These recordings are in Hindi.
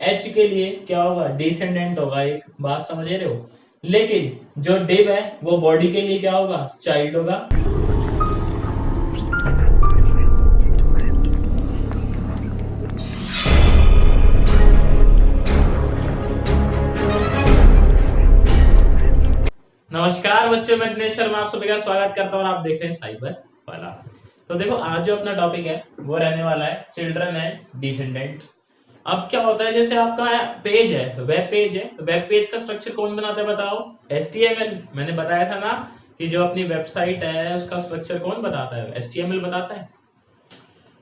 एच के लिए क्या होगा, डिसेंडेंट होगा, एक बात समझ रहे हो। लेकिन जो डिव है वो बॉडी के लिए क्या होगा, चाइल्ड होगा। नमस्कार बच्चों, मैं दिनेश शर्मा आप सभी का स्वागत करता हूं और आप देख रहे हैं साइबर वाला। तो देखो आज जो अपना टॉपिक है वो रहने वाला है चिल्ड्रन एंड डिसेंडेंट्स। अब क्या होता है, जैसे आपका पेज है, वेब पेज है, वेब पेज का स्ट्रक्चर कौन बनाता है बताओ, HTML। मैंने बताया था ना कि जो अपनी वेबसाइट है उसका स्ट्रक्चर कौन बताता है, HTML बताता है।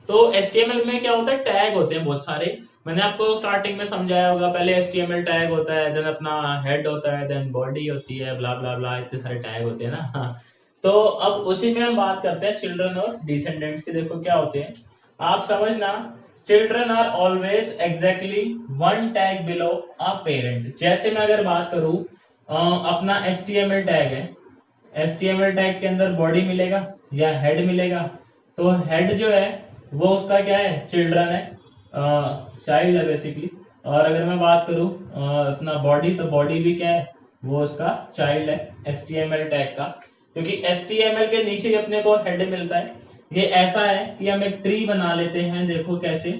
तो HTML में क्या होता है, टैग होते हैं बहुत सारे। मैंने आपको स्टार्टिंग में समझाया होगा, पहले HTML टैग होता है, देन अपना हेड होता है, देन बॉडी होती है, ब्ला ब्ला ब्ला, इतने सारे टैग होते हैं ना। हाँ। तो अब उसी में हम बात करते हैं चिल्ड्रन और डिसेंडेंट्स की। देखो क्या होते हैं, आप समझना। Children are always exactly one tag below a parent. जैसे मैं अगर बात करूं, अपना HTML टैग है, HTML टैग के अंदर बॉडी मिलेगा या हेड मिलेगा। तो हेड जो है वो उसका क्या है, चिल्ड्रन है, चाइल्ड है बेसिकली। और अगर मैं बात करूं अपना बॉडी, तो बॉडी भी क्या है, वो उसका चाइल्ड है HTML टैग का। क्योंकि HTML के नीचे ही अपने को हेड मिलता है। ये ऐसा है कि हम एक ट्री बना लेते हैं, देखो कैसे।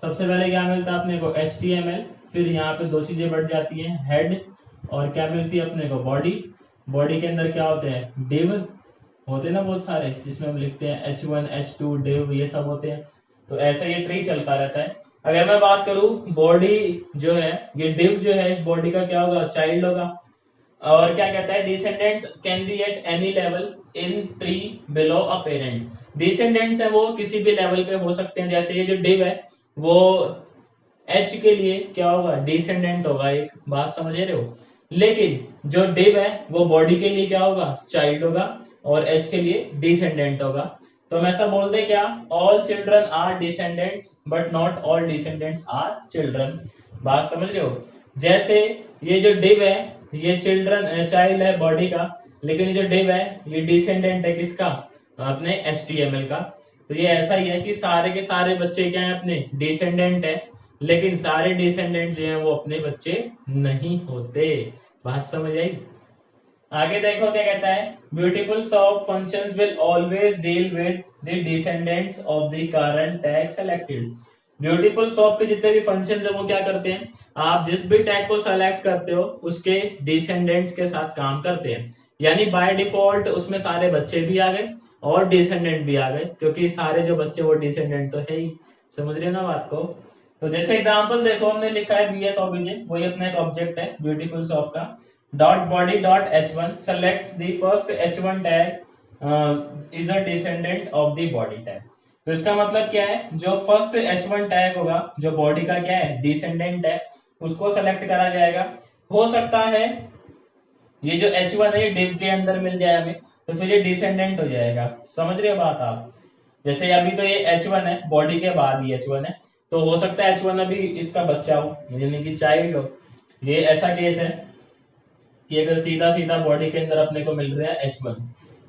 सबसे पहले क्या मिलता है अपने को, HTML, फिर यहाँ पे दो चीजें बढ़ जाती हैं, हेड, और क्या मिलती है अपने को, बॉडी। बॉडी के अंदर क्या होते हैं, डिव होते हैं ना बहुत सारे, जिसमें हम लिखते हैं H1 H2 डिव, ये सब होते हैं। तो ऐसा ये ट्री चलता रहता है। अगर मैं बात करूं बॉडी जो है, ये डिव जो है इस बॉडी का क्या होगा, चाइल्ड होगा। और क्या कहता है, descendants can be at any level in tree below a parent. Descendants है वो किसी भी लेवल पे हो सकते हैं। जैसे ये जो डिव है वो एच के लिए क्या होगा, डिसेंडेंट होगा, एक बात समझ रहे हो। लेकिन जो डिव है वो बॉडी के लिए क्या होगा, चाइल्ड होगा, और एच के लिए डिसेंडेंट होगा। तो हम ऐसा बोलते क्या, all children are descendants but not all descendants are children. बात समझ रहे हो। जैसे ये जो डिव है ये चिल्ड्रन चाइल्ड है बॉडी का, लेकिन जो डिव है ये डिसेंडेंट है किसका, अपने HTML का। तो ये ऐसा ही है कि सारे के सारे बच्चे क्या है, अपने डिसेंडेंट है, लेकिन सारे डिसेंडेंट जो हैं वो अपने बच्चे नहीं होते। बात समझ आई। आगे देखो क्या कहता है, beautiful soft functions will always deal with the descendants of the current tag selected. Beautiful soft के जितने भी फंक्शंस है वो क्या करते हैं, आप जिस भी टैग को सेलेक्ट करते हो उसके डिसेंडेंट्स के साथ काम करते हैं। यानी बाय डिफॉल्ट उसमें सारे बच्चे भी आ गए और डिसेंडेंट भी आ गए, क्योंकि सारे जो बच्चे वो डिसेंडेंट तो है ही। समझ रहे हो ना बात को। तो जैसे एग्जांपल देखो, हमने लिखा है BS ऑब्जेक्ट, वही अपना एक ऑब्जेक्ट है ब्यूटीफुल सॉफ्ट का। Dot body dot H1 selects the first H1 tag is a descendant of the body tag. तो इसका मतलब क्या है, जो फर्स्ट H1 टैग होगा जो बॉडी का क्या है, डिसेंडेंट है, उसको सेलेक्ट करा जाएगा। हो सकता है ये जो H1 है ये डिव के अंदर मिल जाए हमें, तो फिर ये डिसेंडेंट हो जाएगा। समझ रहे हो बात आप। जैसे अभी तो ये H1 है, बॉडी के बाद ही H1 है, तो हो सकता है H1 अभी इसका बच्चा हो, यानी कि चाइल्ड हो। ये ऐसा केस है कि अगर सीधा सीधा बॉडी के अंदर अपने को मिल रहा है H1,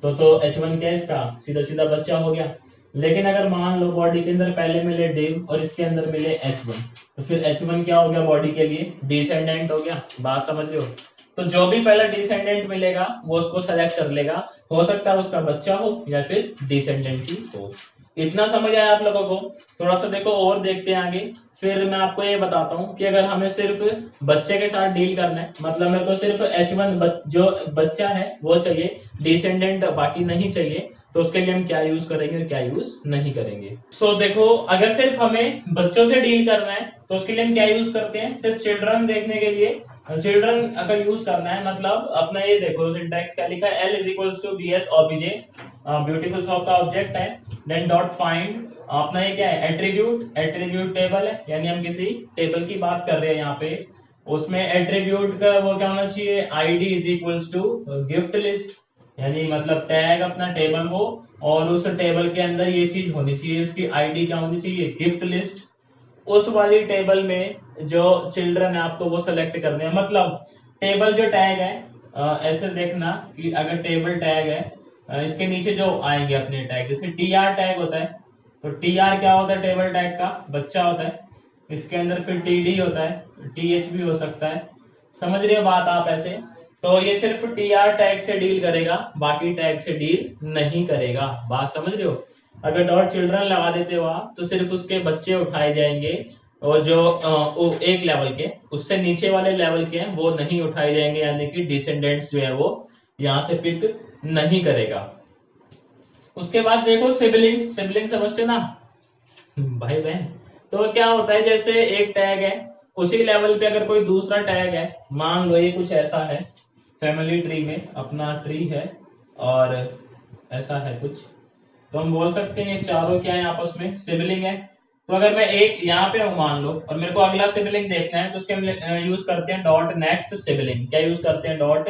तो H1 क्या है, इसका सीधा सीधा बच्चा हो गया। लेकिन अगर मान लो बॉडी के अंदर पहले मिले डिव और इसके अंदर मिले H1, तो फिर H1 क्या हो गया, बॉडी के लिए डिसेंडेंट हो गया। बात समझ लो। तो जो भी पहला डिसेंडेंट मिलेगा वो उसको सेलेक्ट कर लेगा, हो सकता है उसका बच्चा हो या फिर डिसेंडेंट ही हो। इतना समझ आया आप लोगों को। थोड़ा सा देखो और देखते हैं आगे। फिर मैं आपको ये बताता हूँ कि अगर हमें सिर्फ बच्चे के साथ डील करना है, मतलब मेरे को सिर्फ H1 जो बच्चा है वो चाहिए, डिसेंडेंट बाकी नहीं चाहिए, तो उसके लिए हम क्या यूज करेंगे और क्या यूज नहीं करेंगे। देखो, अगर सिर्फ हमें बच्चों से डील करना है तो उसके लिए हम क्या यूज करते हैं, सिर्फ चिल्ड्रन देखने के लिए चिल्ड्रन अगर यूज करना है, मतलब अपना ये देखो सिंटैक्स क्या लिखा है, L is equals to BS object, beautiful soup का ऑब्जेक्ट है, देन डॉट फाइंड अपना ये क्या है, एट्रीब्यूट, एट्रीब्यूट टेबल है, यानी हम किसी टेबल की बात कर रहे हैं यहाँ पे। उसमें एट्रीब्यूट का वो क्या होना चाहिए, ID is equals to gift list, यानी मतलब टैग अपना टेबल हो और उस टेबल के अंदर ये चीज होनी चाहिए, उसकी ID क्या होनी चाहिए, गिफ्ट लिस्ट। उस वाली टेबल में जो चिल्ड्रन है आपको वो सेलेक्ट करने हैं। मतलब टेबल जो टैग है, ऐसे देखना कि अगर टेबल टैग है, इसके नीचे जो आएंगे अपने टैग, जैसे TR टैग होता है, तो TR क्या होता है, टेबल टैग का बच्चा होता है। इसके अंदर फिर TD होता है, TH भी हो सकता है। समझ रहे हो बात आप ऐसे? तो ये सिर्फ TR टैग से डील करेगा, बाकी टैग से डील नहीं करेगा। बात समझ रहे हो? अगर डॉट चिल्ड्रन लगा देते हो आप तो सिर्फ उसके बच्चे उठाए जाएंगे, और जो एक लेवल के उससे नीचे वाले लेवल के हैं वो नहीं उठाए जाएंगे, यानी कि डिसेंडेंट्स जो है वो यहाँ से पिक नहीं करेगा। उसके बाद देखो सिबलिंग, सिबलिंग समझते हो ना भाई बहन? तो क्या होता है, जैसे एक टैग है, उसी लेवल पे अगर कोई दूसरा टैग है, मान लो ये कुछ ऐसा है, फैमिली ट्री में अपना ट्री है और ऐसा है कुछ, तो हम बोल सकते हैं ये चारों क्या है, आपस में सिबलिंग है। तो अगर मैं एक यहाँ पे हूँ मान लो, और मेरे को अगला सिबलिंग देखना है, तो उसके हम यूज करते हैं डॉट नेक्स्ट सिबलिंग। क्या यूज करते हैं? Dot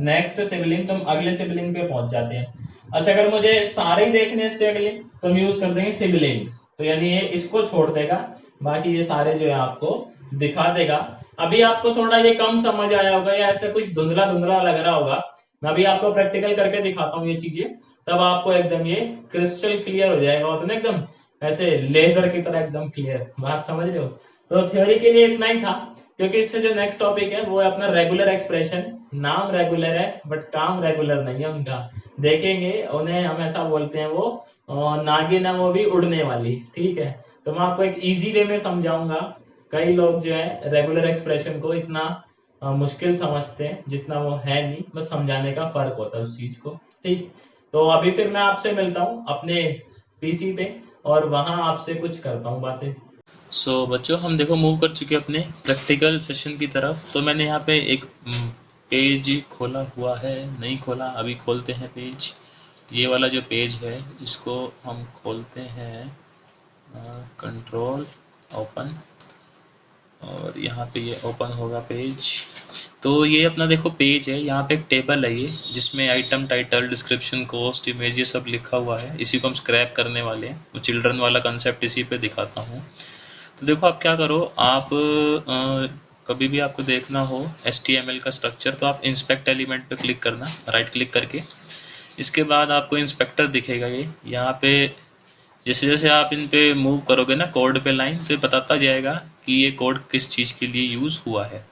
next sibling. तो हम अगले सिबलिंग पे पहुंच जाते हैं। अच्छा, अगर मुझे सारे ही देखने इससे अगले, तो हम यूज कर देंगे सिबलिंग्स। तो यानी ये इसको छोड़ देगा, बाकी ये सारे जो है आपको दिखा देगा। अभी आपको थोड़ा ये कम समझ आया होगा या ऐसे कुछ धुंधला धुंधला लग रहा होगा, मैं अभी आपको प्रैक्टिकल करके दिखाता हूँ ये चीजें, तब आपको एकदम ये क्रिस्टल क्लियर हो जाएगा, होता है ना एकदम ऐसे लेजर की तरह एकदम क्लियर। बात समझ रहे हो? तो थ्योरी के लिए इतना ही था, क्योंकि इससे जो नेक्स्ट टॉपिक है वो है अपना रेगुलर एक्सप्रेशन। नाम रेगुलर है बट काम रेगुलर नहीं है उनका। देखेंगे उन्हें हम ऐसा बोलते हैं, वो नागिन है वो भी उड़ने वाली। ठीक है, तो मैं आपको एक इजी वे में समझाऊंगा। कई लोग जो है रेगुलर एक्सप्रेशन को इतना मुश्किल समझते हैं जितना वो है नहीं, बस समझाने का फर्क होता है उस चीज को। ठीक, तो अभी फिर मैं आपसे मिलता हूँ अपने PC पे, और वहां आपसे कुछ करता हूँ बातें। बच्चों हम देखो मूव कर चुके हैं अपने प्रैक्टिकल सेशन की तरफ। तो मैंने यहाँ पे एक पेज खोला हुआ है, नहीं खोला, अभी खोलते हैं पेज। ये वाला जो पेज है इसको हम खोलते हैं, कंट्रोल ओपन, और यहाँ पे ये ओपन होगा पेज। तो ये अपना देखो पेज है, यहाँ पे एक टेबल है ये, जिसमें item, title, description, cost, image, ये सब लिखा हुआ है। इसी को हम स्क्रैप करने वाले हैं। तो चिल्ड्रन वाला कंसेप्ट इसी पे दिखाता हूँ। तो देखो आप क्या करो, आप कभी भी आपको देखना हो HTML का स्ट्रक्चर, तो आप इंस्पेक्ट एलिमेंट पे क्लिक करना, राइट क्लिक करके। इसके बाद आपको इंस्पेक्टर दिखेगा ये, यहाँ पे जैसे जैसे आप इन पे मूव करोगे ना कोड पे लाइन, तो ये बताता जाएगा कि ये कोड किस चीज़ के लिए यूज़ हुआ है।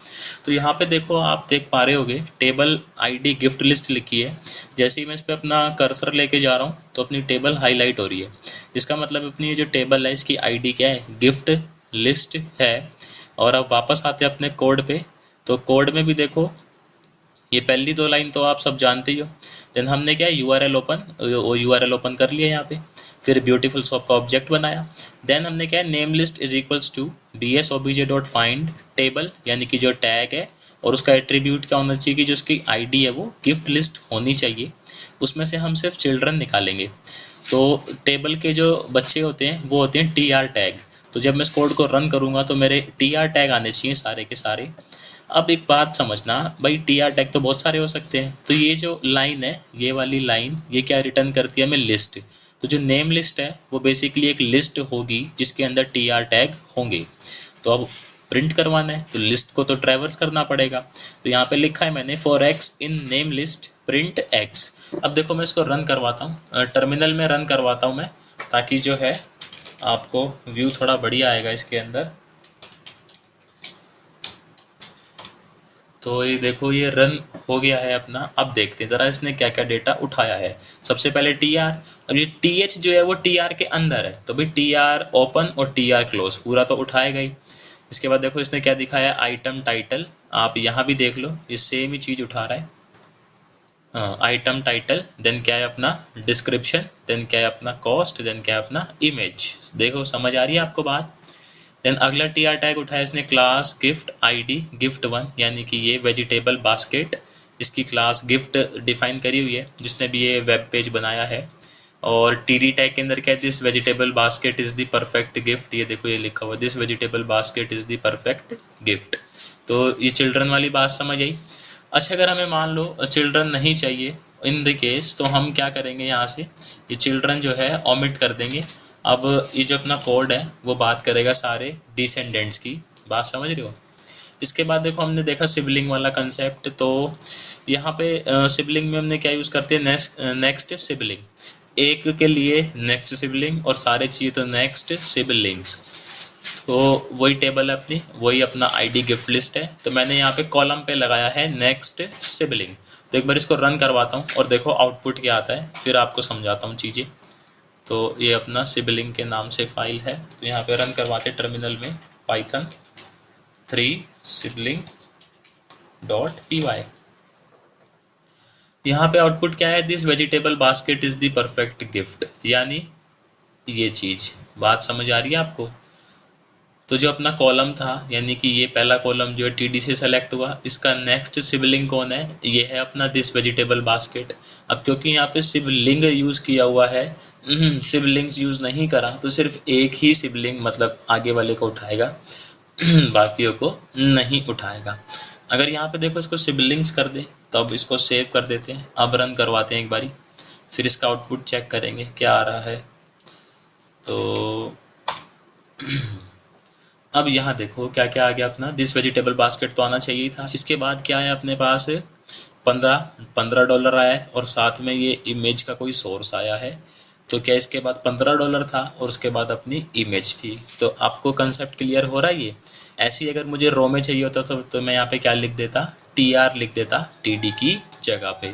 तो यहाँ पे देखो आप देख पा रहे होगे टेबल ID गिफ्ट लिस्ट लिखी है। जैसे ही मैं इस पर अपना कर्सर लेके जा रहा हूँ तो अपनी टेबल हाईलाइट हो रही है। इसका मतलब अपनी ये जो टेबल है इसकी ID क्या है? गिफ्ट लिस्ट है। और अब वापस आते हैं अपने कोड पे, तो कोड में भी देखो ये पहली दो लाइन तो आप सब जानते ही हो। देन हमने क्या URL ओपन, वो URL ओपन कर लिया यहाँ पे। फिर ब्यूटीफुल शॉप का ऑब्जेक्ट बनाया। देन हमने क्या है, name list is equals to bs obj dot find table, यानी कि जो टैग है और उसका एट्रीब्यूट क्या होना चाहिए कि जो उसकी ID है वो गिफ्ट लिस्ट होनी चाहिए। उसमें से हम सिर्फ चिल्ड्रन निकालेंगे। तो टेबल के जो बच्चे होते हैं वो होते हैं TR टैग। तो जब मैं इस कोड को रन करूँगा तो मेरे TR टैग आने चाहिए सारे के सारे। अब एक बात समझना भाई, TR टैग तो बहुत सारे हो सकते हैं। तो ये जो लाइन है, ये वाली लाइन, ये क्या रिटर्न करती है हमें? लिस्ट। तो जो नेम लिस्ट है वो बेसिकली एक लिस्ट होगी जिसके अंदर TR टैग होंगे। तो अब प्रिंट करवाना है तो लिस्ट को तो ट्रैवर्स करना पड़ेगा। तो यहाँ पे लिखा है मैंने for x in name list print x। अब देखो मैं इसको रन करवाता हूँ, टर्मिनल में रन करवाता हूँ मैं, ताकि जो है आपको व्यू थोड़ा बढ़िया आएगा इसके अंदर। तो ये देखो ये रन हो गया है अपना। अब देखते हैं ज़रा इसने क्या क्या डेटा उठाया है। सबसे पहले TR, अब ये TH जो है वो TR के अंदर है, तो भाई TR ओपन और TR क्लोज पूरा तो उठाएगा ही। इसके बाद देखो इसने क्या दिखाया, आइटम टाइटल। आप यहाँ भी देख लो ये सेम ही चीज़ उठा रहा है। आइटम टाइटल, देन क्या है अपना डिस्क्रिप्शन, देन क्या है अपना कॉस्ट, देन क्या है अपना इमेज। देखो समझ आ रही है आपको बात? देन अगला TR टैग उठाया इसने क्लास गिफ्ट ID गिफ्ट 1, यानी कि ये वेजिटेबल बास्केट, इसकी क्लास गिफ्ट डिफाइन करी हुई है जिसने भी ये वेब पेज बनाया है। और TD टैग के अंदर क्या है, this vegetable basket is the perfect gift. ये देखो ये लिखा हुआ this vegetable basket is the perfect gift. तो ये चिल्ड्रन वाली बात समझ आई। अच्छा, अगर हमें मान लो चिल्ड्रन नहीं चाहिए इन द केस, तो हम क्या करेंगे, यहाँ से ये चिल्ड्रन जो है ओमिट कर देंगे। अब ये जो अपना कोड है वो बात करेगा सारे डिसेंडेंट्स की। बात समझ रहे हो? इसके बाद देखो हमने देखा सिबलिंग वाला कंसेप्ट। तो यहाँ पे सिबलिंग में हमने क्या यूज़ करते हैं, नेक्स्ट सिबलिंग। एक के लिए नेक्स्ट सिबलिंग और सारे चाहिए तो नेक्स्ट सिबलिंग्स। तो वही टेबल है अपनी, वही अपना आईडी गिफ्ट लिस्ट है। तो मैंने यहाँ पे कॉलम पे लगाया है नेक्स्ट सिबलिंग। तो एक बार इसको रन करवाता हूँ और देखो आउटपुट क्या आता है, फिर आपको समझाता हूँ चीज़ें। तो ये अपना सिबलिंग के नाम से फाइल है। तो यहाँ पे रन करवाते टर्मिनल में python 3 sibling.py। यहाँ पे आउटपुट क्या है, this vegetable basket is the perfect gift, यानी ये चीज बात समझ आ रही है आपको। तो जो अपना कॉलम था, यानी कि ये पहला कॉलम जो है टीडी से सेलेक्ट हुआ, इसका नेक्स्ट सिबलिंग कौन है, ये है अपना दिस वेजिटेबल बास्केट। अब क्योंकि यहाँ पे सिबलिंग यूज किया हुआ है, सिबलिंग्स यूज नहीं करा, तो सिर्फ एक ही सिबलिंग मतलब आगे वाले को उठाएगा, बाकियों को नहीं उठाएगा। अगर यहाँ पे देखो इसको सिबलिंग्स कर दे, तो अब इसको सेव कर देते हैं। अब रन करवाते हैं एक बारी, फिर इसका आउटपुट चेक करेंगे क्या आ रहा है। तो अब यहाँ देखो क्या क्या आ गया अपना, दिस वेजिटेबल बास्केट तो आना चाहिए था। इसके बाद क्या है अपने पास, $15 आया है और साथ में ये इमेज का कोई सोर्स आया है। तो क्या इसके बाद $15 था और उसके बाद अपनी इमेज थी। तो आपको कंसेप्ट क्लियर हो रहा है ये। ऐसी अगर मुझे रो में चाहिए होता तो मैं यहाँ पे क्या लिख देता, TR लिख देता TD की जगह पे।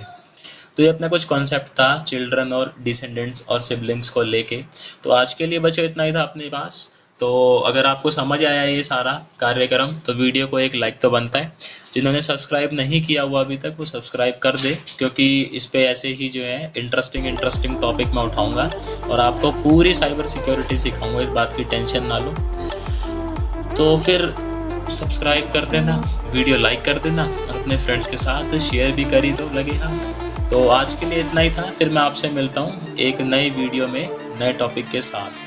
तो ये अपना कुछ कॉन्सेप्ट था चिल्ड्रन और डिसेंडेंट्स और सिबलिंग्स को लेके। तो आज के लिए बच्चों इतना ही था अपने पास। तो अगर आपको समझ आया ये सारा कार्यक्रम तो वीडियो को एक लाइक तो बनता है। जिन्होंने सब्सक्राइब नहीं किया हुआ अभी तक वो सब्सक्राइब कर दे, क्योंकि इस पे ऐसे ही जो है इंटरेस्टिंग टॉपिक मैं उठाऊंगा और आपको पूरी साइबर सिक्योरिटी सिखाऊंगा, इस बात की टेंशन ना लो। तो फिर सब्सक्राइब कर देना, वीडियो लाइक कर देना और अपने फ्रेंड्स के साथ शेयर भी करी दो लगे हाथ। तो आज के लिए इतना ही था, फिर मैं आपसे मिलता हूँ एक नई वीडियो में नए टॉपिक के साथ।